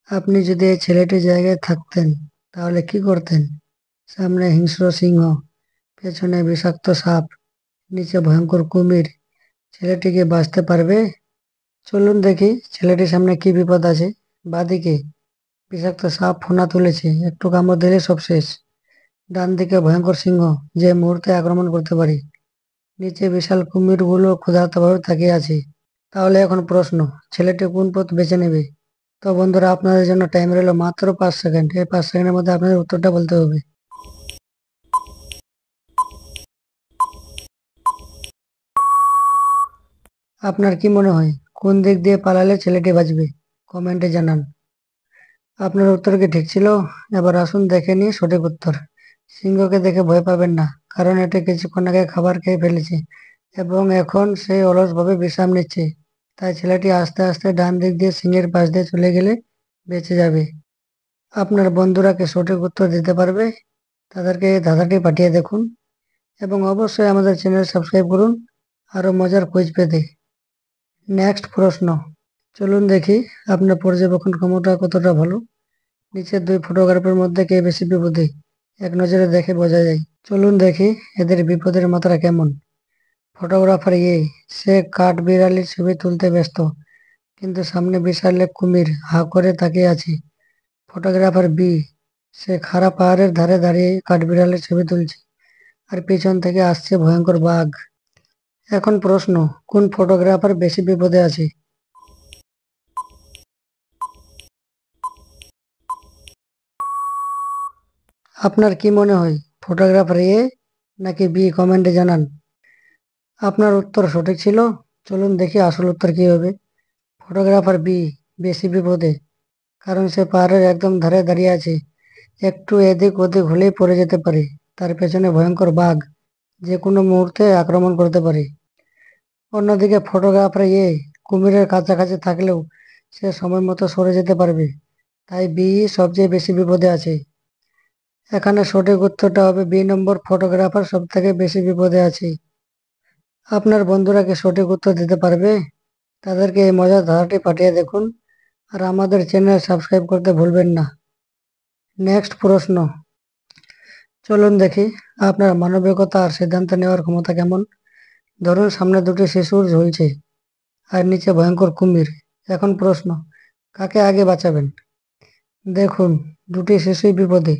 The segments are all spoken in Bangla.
আপনি যদি এই ছেলেটির জায়গায় থাকতেন তাহলে কি করতেন? সামনে হিংস্র সিংহ, পেছনে বিষাক্ত সাপ, নিচে ভয়ঙ্কর কুমির। ছেলেটি কি বাঁচতে পারবে? চলুন দেখি ছেলেটির সামনে কি বিপদ আছে। বাঁদিকে বিষাক্ত সাপ ফোনা তুলেছে, একটু কামড় দিলে সব শেষ। ডান দিকে ভয়ঙ্কর সিংহ, যে মুহূর্তে আক্রমণ করতে পারে। নিচে বিশাল কুমিরগুলো ক্ষুধার্তভাবে তাকিয়ে আছে। তাহলে এখন প্রশ্ন, ছেলেটি কোন পথ বেছে নেবে? তো বন্ধুরা, আপনাদের জন্য টাইম রইল মাত্র 5 সেকেন্ড। এই 5 সেকেন্ডের মধ্যে আপনাদের উত্তরটা বলতে হবে। আপনার কি মনে হয় কোন দিক দিয়ে পালালে ছেলেটি বাঁচবে? কমেন্টে জানান। আপনার উত্তর কি ঠিক ছিল? এবার আসুন দেখে নিই সঠিক উত্তর। সিংহকে দেখে ভয় পাবেন না, কারণ এটি কিছুক্ষণ আগে খাবার খেয়ে ফেলেছে এবং এখন সে অলসভাবে বিশ্রাম নিচ্ছে। তাই ছেলেটি আস্তে আস্তে ডান দিক দিয়ে সিংহের পাশ দিয়ে চলে গেলে বেঁচে যাবে। আপনার বন্ধুরা কি সঠিক উত্তর দিতে পারবে? তাদেরকে এই ধাঁধাটি পাঠিয়ে দেখুন এবং অবশ্যই আমাদের চ্যানেল সাবস্ক্রাইব করুন আরও মজার কুইজ পেতে। নেক্সট প্রশ্ন, চলুন দেখি আপনার পর্যবেক্ষণ ক্ষমতা কতটা ভালো। নিচের দুই ফটোগ্রাফের মধ্যে কে বেশি বিপদী? এক নজরে দেখে বোঝা যায়। চলুন দেখি এদের বিপদের মাত্রা কেমন। ফটোগ্রাফার এ, সে কাঠ বিড়ালির ছবি তুলতে ব্যস্ত, কিন্তু সামনে বিশাল এক কুমির হা করে তাকিয়ে আছে। ফটোগ্রাফার বি, সে খাড়া পাহাড়ের ধারে দাঁড়িয়ে কাঠবিড়ালের ছবি তুলছে, আর পিছন থেকে আসছে ভয়ঙ্কর বাঘ। এখন প্রশ্ন, কোন ফটোগ্রাফার বেশি বিপদে আছে? আপনার কি মনে হয়, ফটোগ্রাফার এ নাকি বি? কমেন্টে জানান। আপনার উত্তর সঠিক ছিল। চলুন দেখি আসল উত্তর কি হবে। ফটোগ্রাফার বি বেশি বিপদে, কারণ সে পাহাড়ের একদম ধারে দাঁড়িয়ে আছে। একটু এদিক ওদিক হলেই পড়ে যেতে পারে। তার পেছনে ভয়ঙ্কর বাঘ, যে কোনো মুহূর্তে আক্রমণ করতে পারে। অন্যদিকে ফটোগ্রাফার এ কুমিরের কাছাকাছি থাকলেও সে সময় মতো সরে যেতে পারবে। তাই বি সবচেয়ে বেশি বিপদে আছে। এখানে সঠিক উত্তরটা হবে বি নম্বর, ফটোগ্রাফার সব থেকে বেশি বিপদে আছে। আপনার বন্ধুরা কি সঠিক উত্তর দিতে পারবে? তাদেরকে এই মজার ধারাটি পাঠিয়ে দেখুন আর আমাদের চ্যানেল সাবস্ক্রাইব করতে ভুলবেন না। নেক্সট প্রশ্ন, চলুন দেখি আপনার মানবিকতা আর সিদ্ধান্ত নেওয়ার ক্ষমতা কেমন। ধরুন সামনে দুটি শিশুর ঝুলছে আর নিচে ভয়ঙ্কর কুমির। এখন প্রশ্ন, কাকে আগে বাঁচাবেন? দেখুন, দুটি শিশুই বিপদে,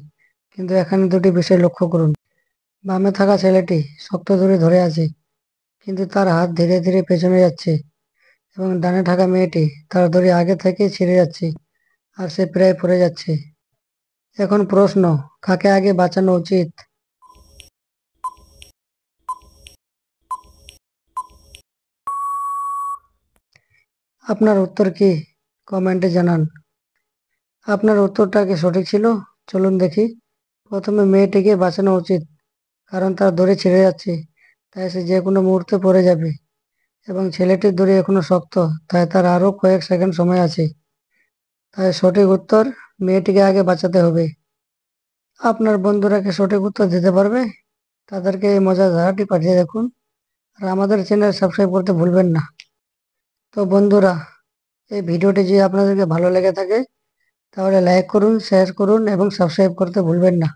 কিন্তু এখানে দুটি বিষয় লক্ষ্য করুন। বামে থাকা ছেলেটি শক্ত দড়ি ধরে আছে, কিন্তু তার হাত ধীরে ধীরে পেছনে যাচ্ছে, এবং ডানে থাকা মেয়েটি, তার দড়ি আগে থেকে ছিঁড়ে যাচ্ছে আর সে প্রায় পড়ে যাচ্ছে। এখন প্রশ্ন, কাকে আগে বাঁচানো উচিত? আপনার উত্তর কি? কমেন্টে জানান। আপনার উত্তরটা কি সঠিক ছিল? চলুন দেখি। প্রথমে মেয়েটিকে বাঁচানো উচিত, কারণ তার দড়ি ছিঁড়ে যাচ্ছে, তাই সে যে কোনো মুহূর্তে পড়ে যাবে, এবং ছেলেটির দড়ি এখনো শক্ত, তাই তার আরো কয়েক সেকেন্ড সময় আছে। তাই সঠিক উত্তর, মেয়েটিকে আগে বাঁচাতে হবে। আপনার বন্ধুরা কি সঠিক উত্তর দিতে পারবে? তাদেরকে এই মজার ধারাটি পাঠিয়ে দেখুন আর আমাদের চ্যানেল সাবস্ক্রাইব করতে ভুলবেন না। তো বন্ধুরা, এই ভিডিওটি যদি আপনাদেরকে ভালো লেগে থাকে তাহলে লাইক করুন, শেয়ার করুন এবং সাবস্ক্রাইব করতে ভুলবেন না।